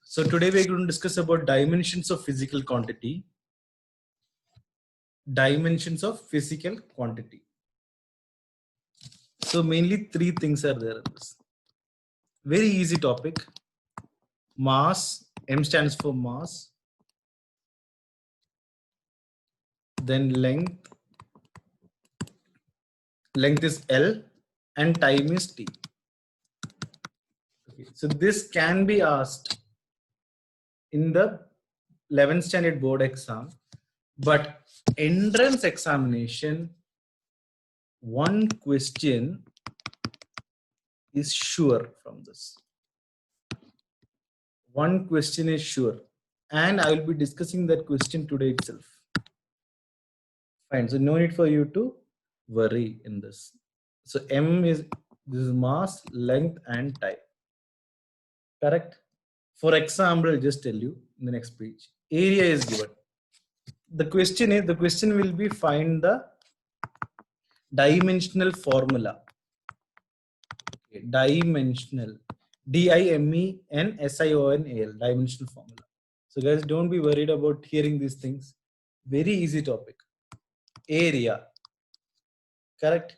So today we're going to discuss about dimensions of physical quantity. Dimensions of physical quantity. So mainly three things are there in this. Very easy topic. Mass, M stands for mass. Then length. Length is L and time is T. Okay. So this can be asked in the 11th standard board exam, but entrance examination, one question is sure from this. One question is sure, and I will be discussing that question today itself. Fine, so no need for you to worry in this. So M is this is mass, length, and time. Correct? For example, I'll just tell you in the next page. Area is given. The question will be find the dimensional formula. Okay, dimensional. D-I-M-E-N-S-I-O-N-A-L, dimensional formula. So guys, don't be worried about hearing these things. Very easy topic. Area. Correct?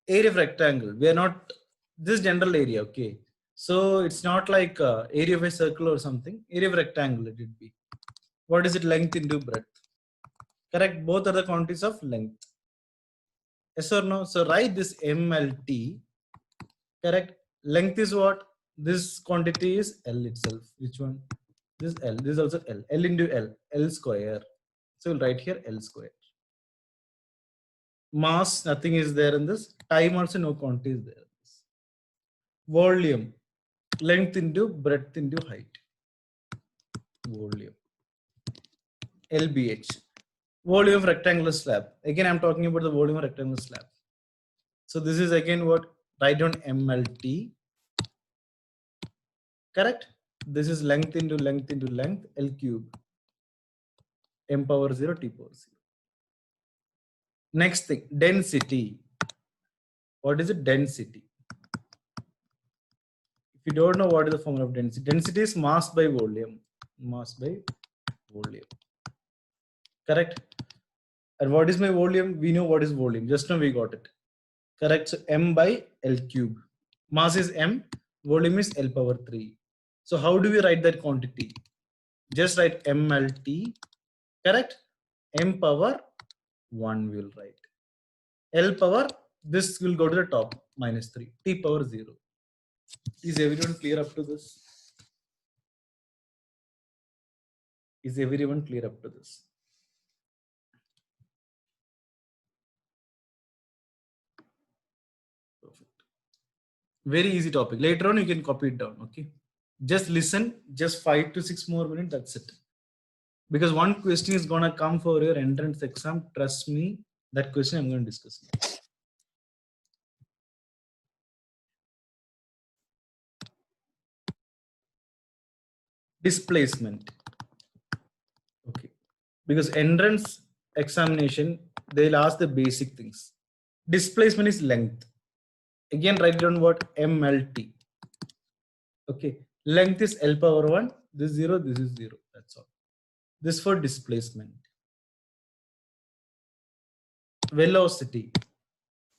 Area of rectangle. We are not this general area, okay? So it's not like area of a circle or something. Area of rectangle it would be. What is it? Length into breadth. Correct? Both are the quantities of length. Yes or no? So write this MLT. Correct? Length is what? This quantity is L itself. Which one? This L. This is also L. L into L. L square. So we'll write here L square. Mass, nothing is there in this. Time also no quantity is there. Volume. Length into breadth into height. Volume. LBH. Volume of rectangular slab. Again, I'm talking about the volume of rectangular slab. So this is again what? Write down MLT. Correct? This is length into length into length. L cube. M power 0, T power 0. Next thing, density. What is it? Density. If you don't know what is the formula of density, density is mass by volume. Mass by volume. Correct? And what is my volume? We know what is volume. Just now we got it. Correct? So M by L cube. Mass is M, volume is L power 3. So how do we write that quantity? Just write MLT. Correct? M power 1 we will write. L power, this will go to the top, minus 3. T power 0. Is everyone clear up to this? Is everyone clear up to this? Perfect. Very easy topic. Later on, you can copy it down. Okay. Just listen, just 5 to 6 more minutes. That's it. Because one question is going to come for your entrance exam. Trust me, that question I'm going to discuss. Displacement. Okay. Because entrance examination, they'll ask the basic things. Displacement is length. Again, write down what? MLT. Okay. Length is L power 1. This is 0, this is 0. That's all. This for displacement. Velocity.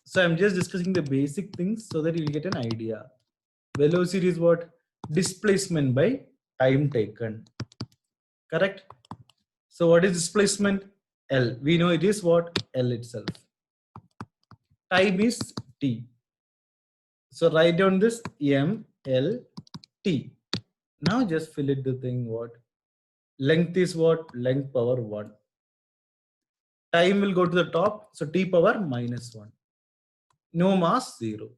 So I'm just discussing the basic things so that you'll get an idea. Velocity is what? Displacement by time taken. Correct? So what is displacement? L. We know it is what? L itself. Time is T. So write down this M, L, T. Now just fill it the thing what? Length is what? Length power 1. Time will go to the top. So T power minus 1. No mass, 0.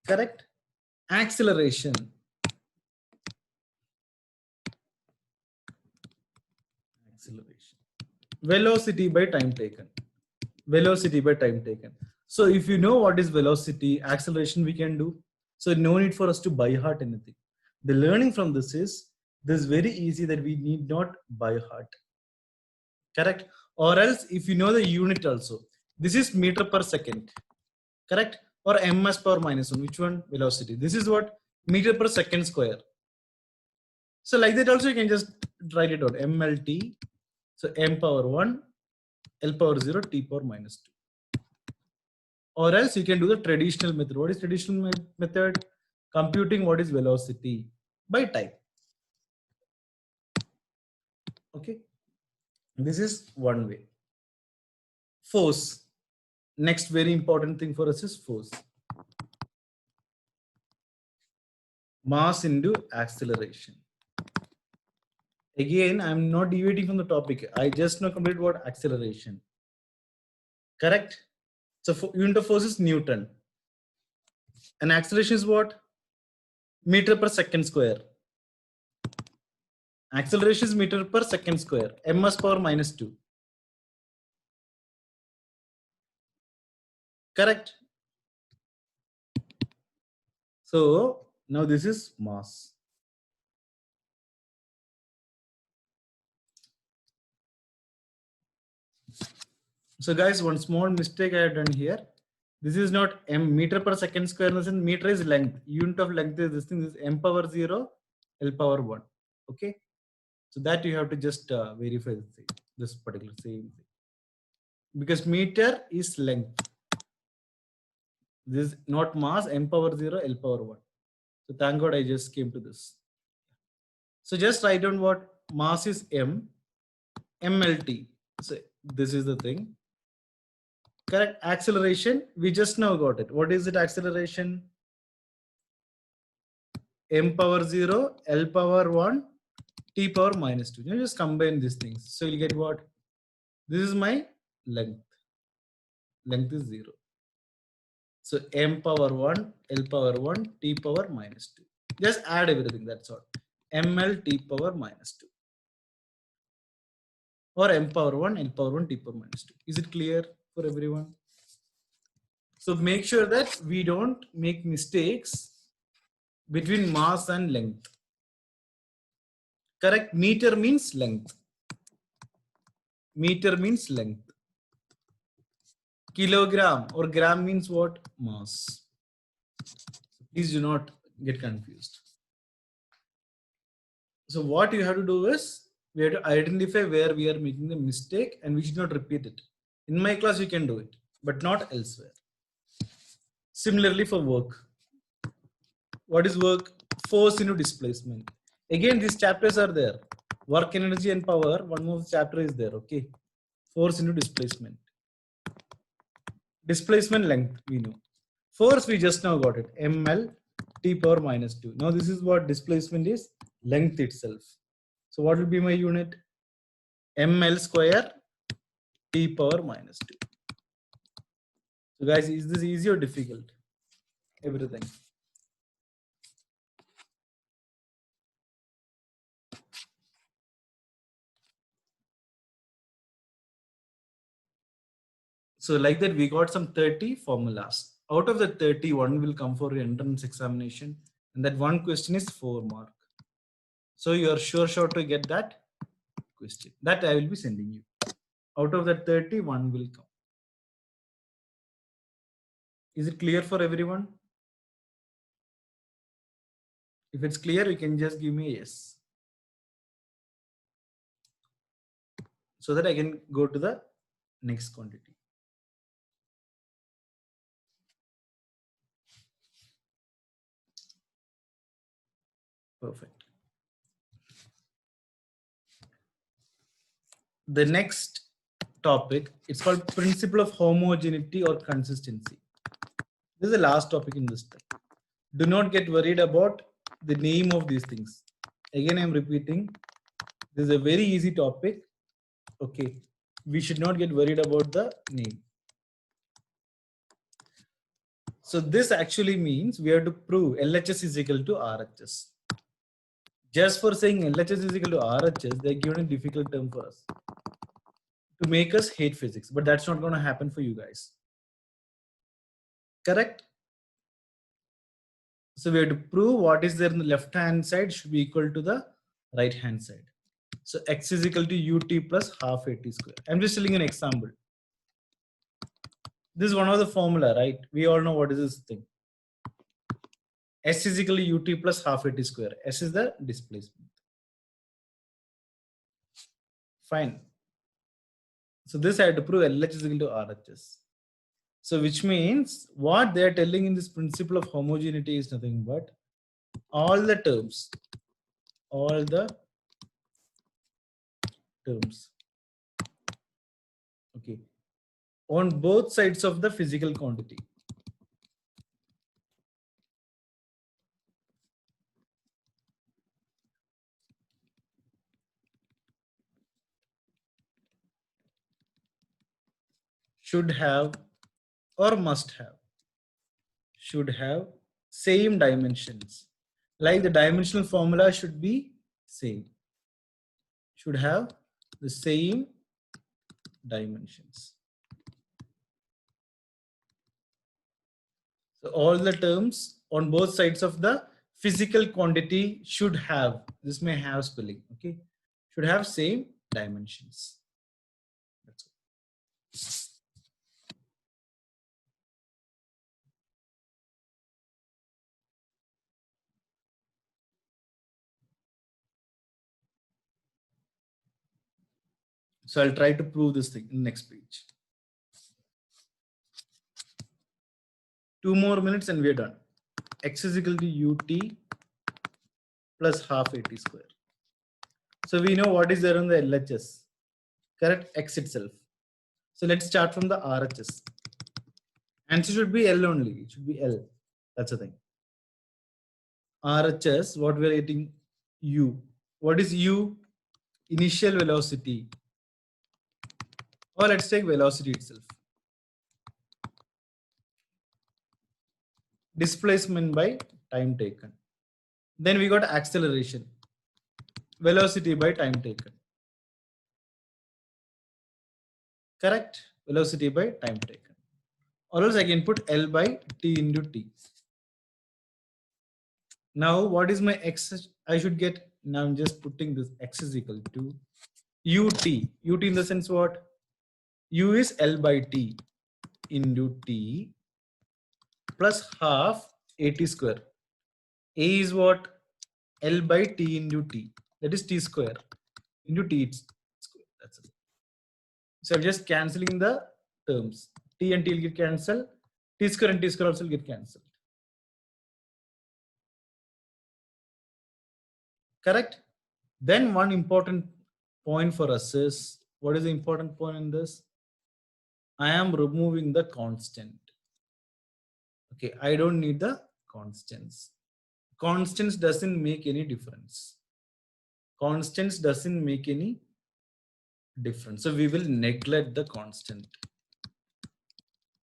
Correct? Acceleration. Acceleration. Velocity by time taken. Velocity by time taken. So if you know what is velocity, acceleration we can do. So no need for us to by heart anything. The learning from this is very easy that we need not by heart. Correct? Or else if you know the unit also. This is meter per second. Correct? Or ms power minus 1. Which one? Velocity. This is what? meter per second square. So like that also you can just write it out, mLT. So m power 1, L power 0, T power minus 2. Or else you can do the traditional method. What is traditional method? Computing what is velocity by time. Okay. This is one way. Force. Next very important thing for us is force. Mass into acceleration. Again, I'm not deviating from the topic. I just now completed what acceleration. Correct? So unit of force is Newton. And acceleration is what? Meter per second square. Acceleration is meter per second square. ms power minus 2. Correct? So now this is mass. So guys, one small mistake I have done here. This is not m meter per second square. Meter is length. Unit of length is this thing. This is m power 0, L power 1. Okay. So that you have to just verify this particular same thing. Because meter is length. This is not mass, m power 0, L power 1. So thank God I just came to this. So just write down what mass is m, mLT. So this is the thing. Correct. Acceleration, we just now got it. What is it? Acceleration? M power 0, L power 1, T power minus 2. You just combine these things. So you'll get what? This is my length. Length is 0. So M power 1, L power 1, T power minus 2. Just add everything. That's all. ML T power minus 2. Or M power 1, L power 1, T power minus 2. Is it clear for everyone? So make sure that we don't make mistakes between mass and length. Correct? Meter means length. Meter means length. Kilogram or gram means what? Mass. Please do not get confused. So what you have to do is we have to identify where we are making the mistake and we should not repeat it. In my class you can do it, but not elsewhere. Similarly for work. What is work? Force into displacement. Again, these chapters are there. Work, energy and power. One more chapter is there. Okay. Force into displacement. Displacement length we know. Force we just now got it. ML T power minus 2. Now this is what displacement is. Length itself. So what will be my unit? ML square T power minus 2. So guys, is this easy or difficult? Everything. So like that, we got some 30 formulas. Out of the 30, one will come for your entrance examination. And that one question is 4 mark. So you are sure to get that question. That I will be sending you. Out of that 30, one will come. Is it clear for everyone? If it's clear, you can just give me a yes. So that I can go to the next quantity. Perfect. The next topic, it's called principle of homogeneity or consistency. This is the last topic in this time. Do not get worried about the name of these things. Again, I'm repeating, this is a very easy topic. Okay, we should not get worried about the name. So this actually means we have to prove LHS is equal to RHS. Just for saying LHS is equal to RHS, they're given a difficult term for us to make us hate physics, but that's not going to happen for you guys. Correct? So we have to prove what is there in the left hand side should be equal to the right hand side. So x is equal to ut plus half at square. I'm just telling an example. This is one of the formula, right? We all know what is this thing. S is equal to ut plus half at square. S is the displacement. Fine. So this I had to prove LH is equal to RHS. So which means what they are telling in this principle of homogeneity is nothing but all the terms, okay, on both sides of the physical quantity should have or should have same dimensions. Like the dimensional formula should be same. Should have the same dimensions. So all the terms on both sides of the physical quantity should have, this may have spelling, okay, should have same dimensions. That's all. So I'll try to prove this thing in the next page. 2 more minutes and we're done. X is equal to ut plus half at square. So we know what is there on the LHS, correct? X itself. So let's start from the RHS. Answer should be L only. It should be L. That's the thing. RHS, what we are getting? U. What is U? Initial velocity. Or let's take velocity itself. Displacement by time taken. Then we got acceleration. Velocity by time taken. Correct? Velocity by time taken. Or else I can put L by T into T. Now what is my X? I should get, now I'm just putting this X is equal to ut. Ut in the sense what? U is L by T into T plus half at square. A is what? L by T into T. That is T square into T square. That's it. So I'm just cancelling the terms. T and T will get cancelled. T square and T square also will get cancelled. Correct? Then one important point for us is, what is the important point in this? I am removing the constant. Okay, I don't need the constants. Constants doesn't make any difference. Constants doesn't make any difference. So we will neglect the constant.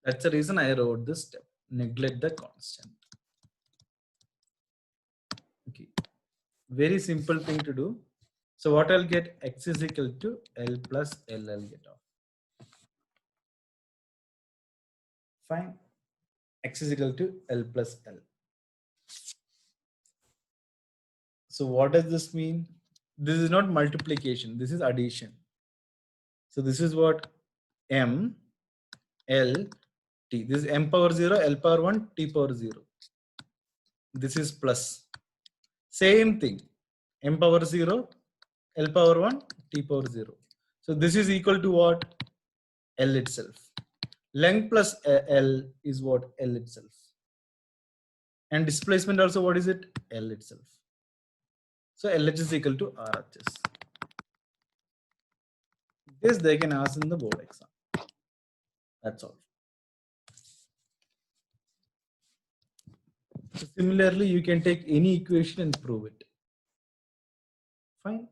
That's the reason I wrote this step. Neglect the constant. Okay, very simple thing to do. So what I'll get? X is equal to L plus L. I'll get off. Fine. X is equal to L plus L. So what does this mean? This is not multiplication. This is addition. So this is what? M L T. This is M power 0, L power 1, T power 0. This is plus. Same thing. M power 0, L power 1, T power 0. So this is equal to what? L itself. Length plus L is what? L itself. And displacement also, what is it? L itself. So LH is equal to RHS. This they can ask in the board exam. That's all. So similarly, you can take any equation and prove it. Fine.